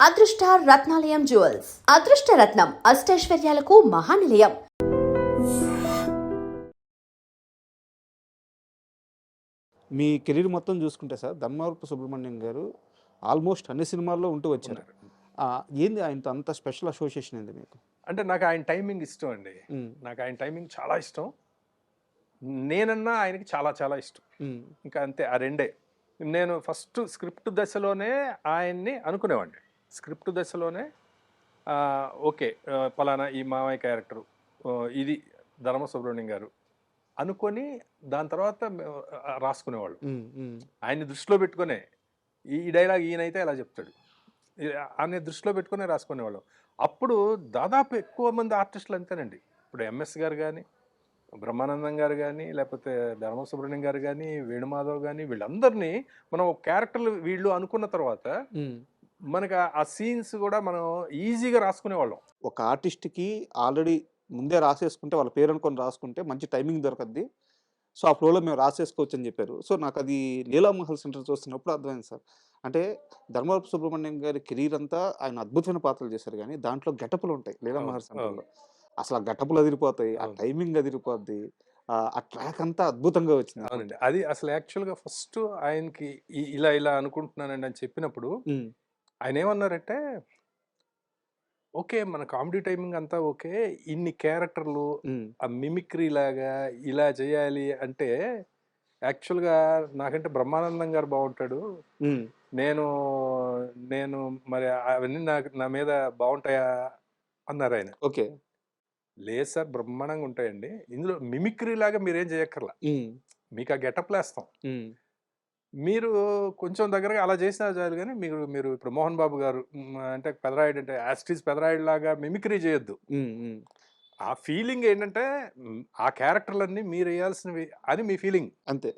అదృష్ట రత్నాలయం జ్యువెల్స్ అదృష్ట రత్నం అష్టైశ్వర్యాలకు మహానిలయం. మీ కెరీర్ మొత్తం చూసుకుంటే సార్ ధర్మవరపు సుబ్రహ్మణ్యం గారు ఆల్మోస్ట్ అన్ని సినిమాల్లో ఉంటూ వచ్చారు. ఏంది ఆయనతో అంత స్పెషల్ అసోసియేషన్ ఏంది మీకు? అంటే నాకు ఆయన టైమింగ్ ఇష్టం అండి. నాకు ఆయన టైమింగ్ చాలా ఇష్టం. నేనన్నా ఆయనకి చాలా చాలా ఇష్టం. ఇంకా అంతే, ఆ రెండే. నేను ఫస్ట్ స్క్రిప్ట్ దశలోనే ఆయన్ని అనుకునేవాడిని. స్క్రిప్ట్ దశలోనే ఓకే, పలానా ఈ మామయ్య క్యారెక్టరు, ఇది ధర్మ సుబ్రహ్మణ్యం గారు అనుకొని దాని తర్వాత రాసుకునేవాళ్ళు. ఆయన్ని దృష్టిలో పెట్టుకునే ఈ డైలాగ్ ఈయనైతే ఎలా చెప్తాడు అనే దృష్టిలో పెట్టుకునే రాసుకునేవాళ్ళం. అప్పుడు దాదాపు ఎక్కువ మంది ఆర్టిస్టులు అంతేనండి. ఇప్పుడు ఎంఎస్ గారు కానీ, బ్రహ్మానందం గారు కానీ, లేకపోతే ధర్మ సుబ్రహ్మణ్యం గారు కానీ, వేణుమాధవ్ కానీ, వీళ్ళందరినీ మనం క్యారెక్టర్లు వీళ్ళు అనుకున్న తర్వాత మనకు ఆ సీన్స్ కూడా మనం ఈజీగా రాసుకునేవాళ్ళం. ఒక ఆర్టిస్ట్కి ఆల్రెడీ ముందే రాసేసుకుంటే వాళ్ళ పేరు అనుకొని రాసుకుంటే మంచి టైమింగ్ దొరకద్ది. సో ఆ ఫ్లోలో మేము రాసేసుకోవచ్చు అని చెప్పారు. సో నాకు అది లీలామహల్ సెంటర్ చూస్తున్నప్పుడు అర్థమైంది సార్. అంటే ధర్మవరపు సుబ్రహ్మణ్యం గారి కెరీర్ అంతా ఆయన అద్భుతమైన పాత్రలు చేశారు, కానీ దాంట్లో గెటపులు ఉంటాయి లీలామహల్ సెంటర్లో. అసలు ఆ గెటపులు అదిరిపోతాయి, ఆ టైమింగ్ అదిరిపోద్ది, ఆ ట్రాక్ అంతా అద్భుతంగా వచ్చింది. అవునండి, అది అసలు యాక్చువల్గా ఫస్ట్ ఆయనకి ఇలా ఇలా అనుకుంటున్నానండి అని చెప్పినప్పుడు ఆయన ఏమన్నారంటే, ఓకే మన కామెడీ టైమింగ్ అంతా ఓకే, ఇన్ని క్యారెక్టర్లు ఆ మిమిక్రీ లాగా ఇలా చేయాలి అంటే యాక్చువల్గా నాకంటే బ్రహ్మానందం గారు బాగుంటాడు, నేను నేను మరి అవన్నీ నా మీద బాగుంటాయా అన్నారు ఆయన. ఓకే, లేదు సార్ బ్రహ్మాండంగా ఉంటాయండి, ఇందులో మిమిక్రీ లాగా మీరేం చేయక్కర్లా, మీకు ఆ గెటప్లు వేస్తాం, మీరు కొంచెం దగ్గరగా అలా చేసినా చాలు, కానీ మీరు మీరు ఇప్పుడు మోహన్ బాబు గారు అంటే పెదరాయుడు అంటే యాస్టీజ్ పెదరాయుడు లాగా మిమిక్రీ చేయొద్దు. ఆ ఫీలింగ్ ఏంటంటే ఆ క్యారెక్టర్లన్నీ మీరు వేయాల్సినవి అని మీ ఫీలింగ్ అంతే,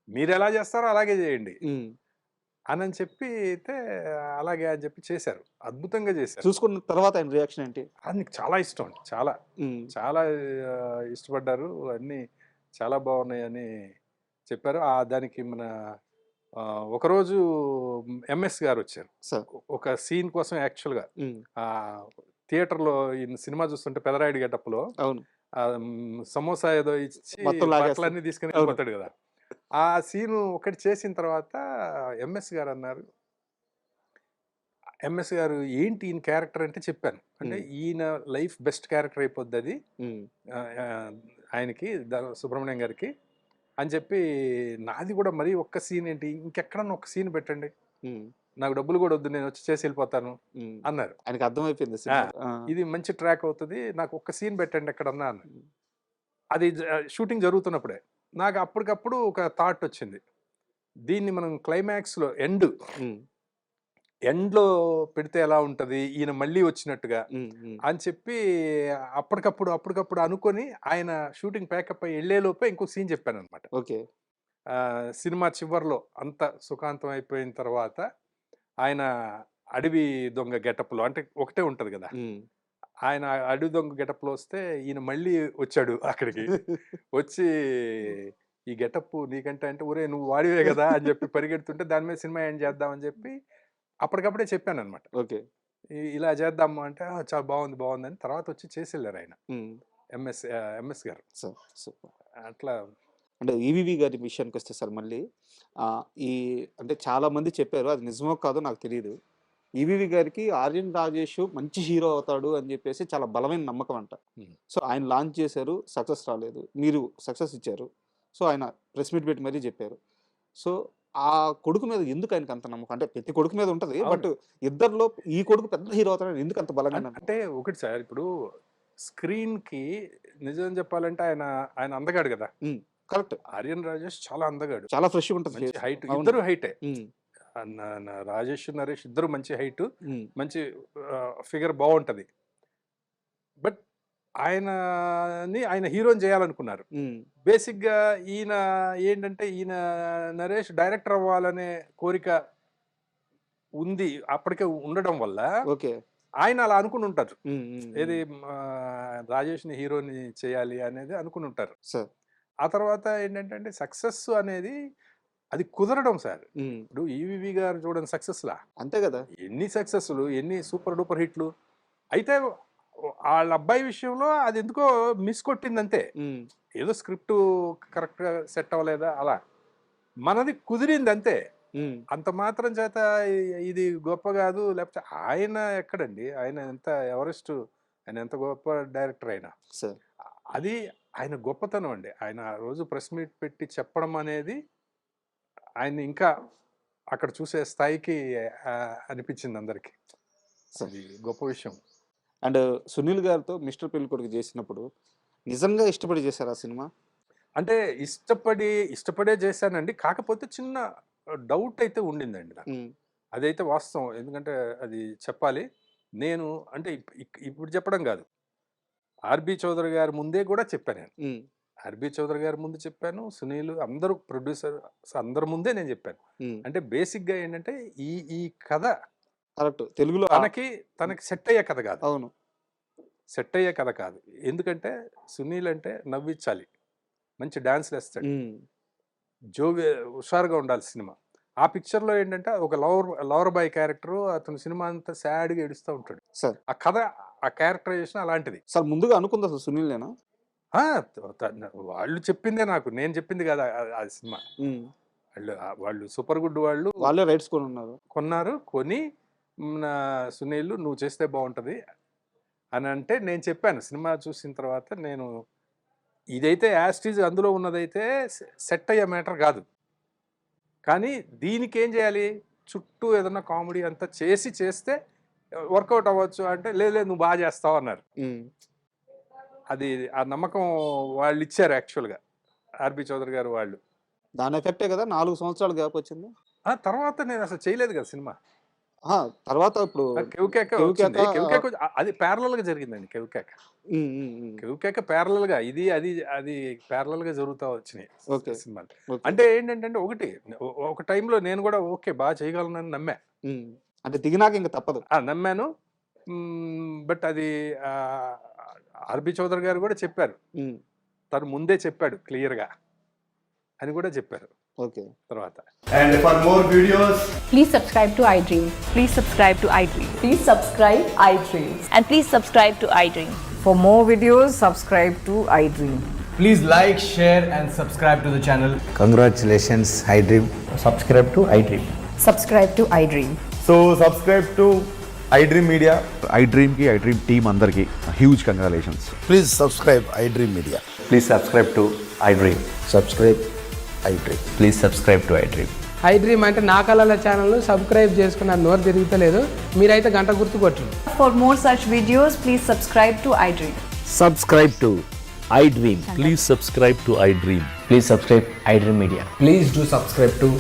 మీరు ఎలా చేస్తారో అలాగే చేయండి అని చెప్పి అయితే అలాగే అని చెప్పి చేశారు, అద్భుతంగా చేశారు. చూసుకున్న తర్వాత ఆయన రియాక్షన్ ఏంటి? అది నీకు చాలా ఇష్టం అండి, చాలా చాలా ఇష్టపడ్డారు, అన్నీ చాలా బాగున్నాయని చెప్పారు. దానికి మన ఒకరోజు ఎంఎస్ గారు వచ్చారు ఒక సీన్ కోసం. యాక్చువల్గా థియేటర్లో సినిమా చూస్తుంటే పెదరాయుడు గెటప్లో సమోసా ఏదో ఇచ్చి బట్టలన్నీ తీసుకుని వెళ్ళిపోతాడు కదా, ఆ సీను ఒకటి చేసిన తర్వాత ఎంఎస్ గారు అన్నారు, ఎంఎస్ గారు ఏంటి ఈయన క్యారెక్టర్ అంటే చెప్పాను, అంటే ఈయన లైఫ్ బెస్ట్ క్యారెక్టర్ అయిపోద్ది అది ఆయనకి సుబ్రహ్మణ్యం గారికి అని చెప్పి, నాది కూడా మరీ ఒక్క సీన్ ఏంటి, ఇంకెక్కడన్నా ఒక సీన్ పెట్టండి, నాకు డబ్బులు కూడా వద్దు, నేను వచ్చి చేసి వెళ్ళిపోతాను అన్నారు. ఆయనకి అర్థమైపోయింది ఇది మంచి ట్రాక్ అవుతుంది, నాకు ఒక్క సీన్ పెట్టండి ఎక్కడన్నా అన్నారు. అది షూటింగ్ జరుగుతున్నప్పుడే నాకు అప్పటికప్పుడు ఒక థాట్ వచ్చింది, దీన్ని మనం క్లైమాక్స్లో ఎండ్లో పెడితే ఎలా ఉంటుంది, ఈయన మళ్ళీ వచ్చినట్టుగా అని చెప్పి అప్పటికప్పుడు అనుకొని ఆయన షూటింగ్ ప్యాకప్ అయ్యి వెళ్ళేలోపే ఇంకో సీన్ చెప్పాను అనమాట. ఓకే, సినిమా చివరిలో అంత సుఖాంతం అయిపోయిన తర్వాత ఆయన అడవి దొంగ గెటప్లో, అంటే ఒకటే ఉంటది కదా, ఆయన అడవి దొంగ గెటప్లో వస్తే ఈయన మళ్ళీ వచ్చాడు అక్కడికి వచ్చి ఈ గెటప్ నీకంటే అంటే ఒరే నువ్వు వాడివే కదా అని చెప్పి పరిగెడుతుంటే దాని మీద సినిమా ఎండ్ చేద్దామని చెప్పి అప్పటికప్పుడే చెప్పాను అనమాట. ఓకే, ఇలా చేద్దాము అంటే చాలా బాగుంది అని తర్వాత వచ్చి చేసి వెళ్ళారు ఆయన ఎంఎస్ గారు. అట్లా అంటే ఈవీవి గారి విషయానికి వస్తే సార్ మళ్ళీ అంటే చాలా మంది చెప్పారు, అది నిజమో కాదో నాకు తెలియదు, ఈవీవి గారికి ఆర్యన్ రాజేష్ మంచి హీరో అవుతాడు అని చెప్పేసి చాలా బలమైన నమ్మకం అంట. సో ఆయన లాంచ్ చేశారు, సక్సెస్ రాలేదు, మీరు సక్సెస్ ఇచ్చారు, సో ఆయన ప్రెస్ మీట్ పెట్టి మరీ చెప్పారు. సో ఆ కొడుకు మీద ఎందుకు ఆయనకు అంత నమ్మకం? అంటే ప్రతి కొడుకు మీద ఉంటది, బట్ ఇద్దరిలో ఈ కొడుకు పెద్ద హీరో అవుతాడని ఎందుకు అంత బలంగా? అంటే ఒకటి సార్, ఇప్పుడు స్క్రీన్ కి నిజం చెప్పాలంటే ఆయన అందగాడు కదా. కరెక్ట్, ఆర్యన్ రాజేష్ చాలా అందగాడు, చాలా ఫ్రెష్ ఉంటుంది, హైట్, ఇద్దరు హైటే, రాజేష్ నరేష్ ఇద్దరు మంచి హైట్, మంచి ఫిగర్ బాగుంటది. బట్ ఆయన హీరోని చేయాలనుకున్నారు. బేసిక్ గా ఈయన ఏంటంటే ఈయన నరేష్ డైరెక్టర్ అవ్వాలనే కోరిక ఉంది అప్పటికే ఉండడం వల్ల ఆయన అలా అనుకుని ఉంటారు, ఏది రాజేష్ ని హీరోని చేయాలి అనేది అనుకుని ఉంటారు. ఆ తర్వాత ఏంటంటే సక్సెస్ అనేది అది కుదరడం సార్. ఇప్పుడు ఈవీవి గారు చూడండి సక్సెస్లా, అంతే కదా. ఎన్ని సక్సెస్లు, ఎన్ని సూపర్ డూపర్ హిట్లు. అయితే వాళ్ళ అబ్బాయి విషయంలో అది ఎందుకో మిస్ కొట్టింది అంతే. ఏదో స్క్రిప్ట్ కరెక్ట్గా సెట్ అవ్వలేదా అలా, మనది కుదిరింది అంతే. అంత మాత్రం చేత ఇది గొప్ప కాదు. లేకపోతే ఆయన ఎక్కడండి, ఆయన ఎంత ఎవరెస్ట్, ఆయన ఎంత గొప్ప డైరెక్టర్ అయినా సార్. అది ఆయన గొప్పతనం అండి. ఆయన ఆ రోజు ప్రెస్ మీట్ పెట్టి చెప్పడం అనేది ఆయన ఇంకా అక్కడ చూసే స్థాయికి అనిపించింది అందరికి. అది గొప్ప విషయం. అండ్ సునీల్ గారితో మిస్టర్ పెళ్ళికొడుకు చేసినప్పుడు నిజంగా ఇష్టపడి చేశారు ఆ సినిమా? అంటే ఇష్టపడే చేశానండి. కాకపోతే చిన్న డౌట్ అయితే ఉండిందండి నాకు. అదైతే వాస్తవం. ఎందుకంటే అది చెప్పాలి. నేను అంటే ఇప్పుడు చెప్పడం కాదు, ఆర్బి చౌదరి గారి ముందే కూడా చెప్పాను నేను. ఆర్బి చౌదరి గారి ముందు చెప్పాను, సునీల్ అందరూ ప్రొడ్యూసర్స్ అందరి ముందే నేను చెప్పాను. అంటే బేసిక్గా ఏంటంటే ఈ కథ కరెక్ట్ తెలుగులో తనకి సెట్ అయ్యే కథ కాదు. అవును, సెట్ అయ్యే కథ కాదు. ఎందుకంటే సునీల్ అంటే నవ్వించాలి, మంచి డాన్స్లు వేస్తాడు, హుషారుగా ఉండాలి సినిమా. ఆ పిక్చర్లో ఏంటంటే ఒక లవర్ బాయ్ క్యారెక్టర్, అతను సినిమా అంతా సాడ్గా ఏడుస్తూ ఉంటాడు సార్. ఆ కథ, ఆ క్యారెక్టరైజేషన్ అలాంటిది సార్. ముందుగా అనుకుంది అసలు సునీల్నేనా? వాళ్ళు చెప్పిందే నాకు, నేను చెప్పింది కదా ఆ సినిమా. వాళ్ళు సూపర్ గుడ్ వాళ్ళే రైట్స్ కొన్నారు. కొని సునీల్ నువ్వు చేస్తే బాగుంటుంది అని అంటే నేను చెప్పాను. సినిమా చూసిన తర్వాత నేను ఇదైతే యాస్టీజ్ అందులో ఉన్నదైతే సెట్ అయ్యే మ్యాటర్ కాదు, కానీ దీనికి ఏం చేయాలి, చుట్టూ ఏదన్నా కామెడీ అంతా చేస్తే వర్కౌట్ అవ్వచ్చు అంటే, లేదు నువ్వు బాగా చేస్తావు అన్నారు. అది ఆ నమ్మకం వాళ్ళు ఇచ్చారు యాక్చువల్గా, ఆర్బి చౌదరి గారు వాళ్ళు. దాని ఎఫెక్టే కదా 4 సంవత్సరాలు గ్యాప్ వచ్చింది. ఆ తర్వాత నేను అసలు చేయలేదు కదా సినిమా. తర్వాత ఇప్పుడు కెవ్కేక అది ప్యారలల్ గా జరిగిందండి. కెవ్కేక ప్యారలల్ గా అది ప్యారలల్ గా జరుగుతూ వచ్చినాయి సినిమాలు. అంటే ఏంటంటే ఒక టైంలో నేను కూడా ఓకే బాగా చేయగలనని నమ్మా. అంటే దిగినాక ఇంకా తప్పదు నమ్మాను. బట్ అది ఆర్బి చౌదరి గారు కూడా చెప్పారు, తను ముందే చెప్పాడు క్లియర్ గా అని కూడా చెప్పారు. ఓకే. తర్వాత And for more videos, please subscribe to iDream. Please subscribe to iDream. Please subscribe iDream. And please subscribe to iDream. For more videos, subscribe to iDream. please like, share and subscribe to the channel. Congratulations, iDream. Subscribe to iDream. Subscribe to iDream. So subscribe to iDream Media. iDream ki iDream team andarki huge congratulations. Please subscribe iDream Media. Please subscribe to iDream. Subscribe iDream. Please subscribe to iDream. iDream అంటే నా కళల channel subscribe చేసుకున్న నోరు తిరుగుతలేదు, మీరైతే గంట గుర్తు కొట్టండి. For more such videos, please subscribe to iDream. Subscribe to iDream. Please subscribe to iDream. Please subscribe iDream Media. Please do subscribe to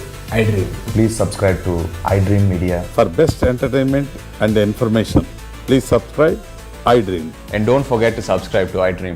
iDream. Please subscribe to iDream Media. For best entertainment and information, please subscribe iDream. And don't forget to subscribe to iDream.